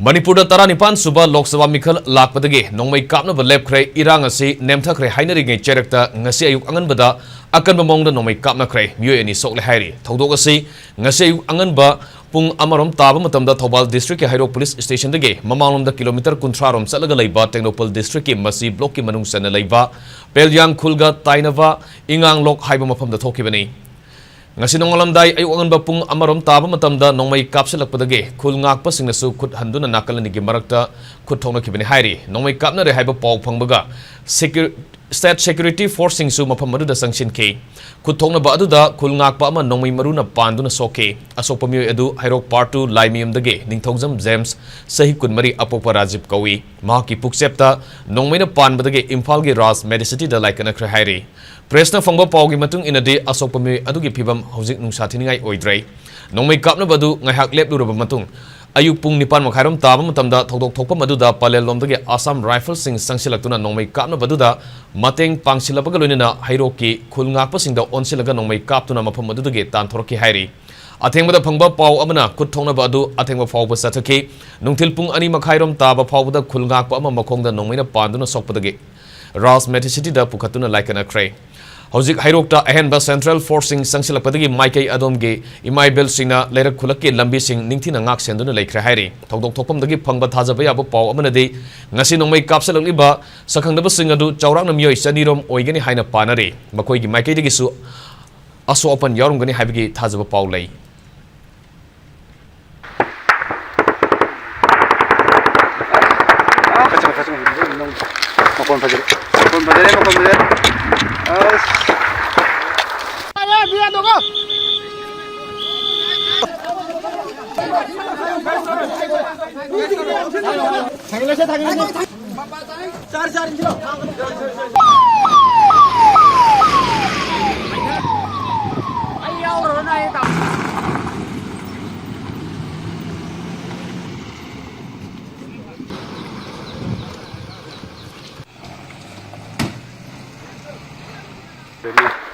Manipur Taranipan Suba Lok Sabha Mikhal Lakpadagi nongmei kapnaba lepkhre irang asi nemthakre hainari cherekta ngasi ayuk anganbada akanba mongda nongmei kapnakhre meeoi ani shokle hairi thodok asi ngasi ayuk anganba pung amarom taba matamda Thobal district ke Heirok Police station dagi mamanglomda kilometer 30 rom chatlaga leiba Technopol district ke masi block ke manung sana leiba Pelyang Khulga tainaba ingang lok haiba mafamda thokibani ngasi nongolamdai ayu angan bapung amarom taba matamda nongmei kapsilakpadagi khul ngakpa singnasu khut handuna nakalani gi marakta khut thongna kibani hairi nongmei kapna re haiba paw phangbaga state security force singsu mafam maduda sangshin ke khut thongna ba aduda khul ngakpa ama nongmei maruna panduna soke asokpa meeoi adu Heirok partu laimium dage ningthongjam James sahi kunmari apokpa rajib kawi mahaki puksepta nongmei na panbadage Imphal gi ras medicity da laikana khre hairi Presna fangba paugi matung inade asokpa meeoi adugi phibam hojik nungsa thiningai oidrei nongmei kapna badu ngaihak lepluraba matung ayuk pung nipan makhairom taba matamda thodok thokpa maduda palel lomdagi Assam rifle sing sangsilaktuna nongmei kapna baduda mateng pangsilabaga loinina Heirok ki khul ngakpa singda onsilaga nongmei kaptuna mafam madudagi tanthorki hairi athengba phangba pau amana khut thongna badu athengba faoba sathaki nungthil pung ani makhairom taba faoba khul ngakpa ama makhongda nongmeina panduna sokpadagi ras medicity da pukhatuna laikana krai Hojik Heirok ta ahenba Central Forcing sangsilakpadagi Maikai Adomge Imai Bel singna leirak khulakki lambi sing ningthina ngak senduna leikhre hairi thodok thokpamdagi phangba thajaba yaba paw amanadi ngasi nongmei kapsalakliba sakhangdaba sing adu chawrakna meeoi chanirom oigani haina panari makoigi Maikai dagi su aso open yarumgani haibagi thajaba paw lei Ready?